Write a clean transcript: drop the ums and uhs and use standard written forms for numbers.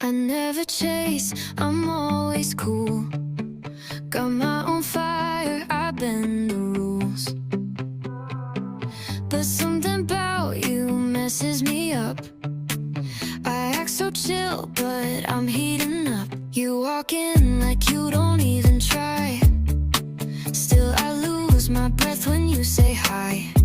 I never chase, I'm always cool. Got my own fire, I bend the rules. But something about you messes me up. I act so chill, but I'm heating up. You walk in like you don't even try. Still I lose my breath when you say hi.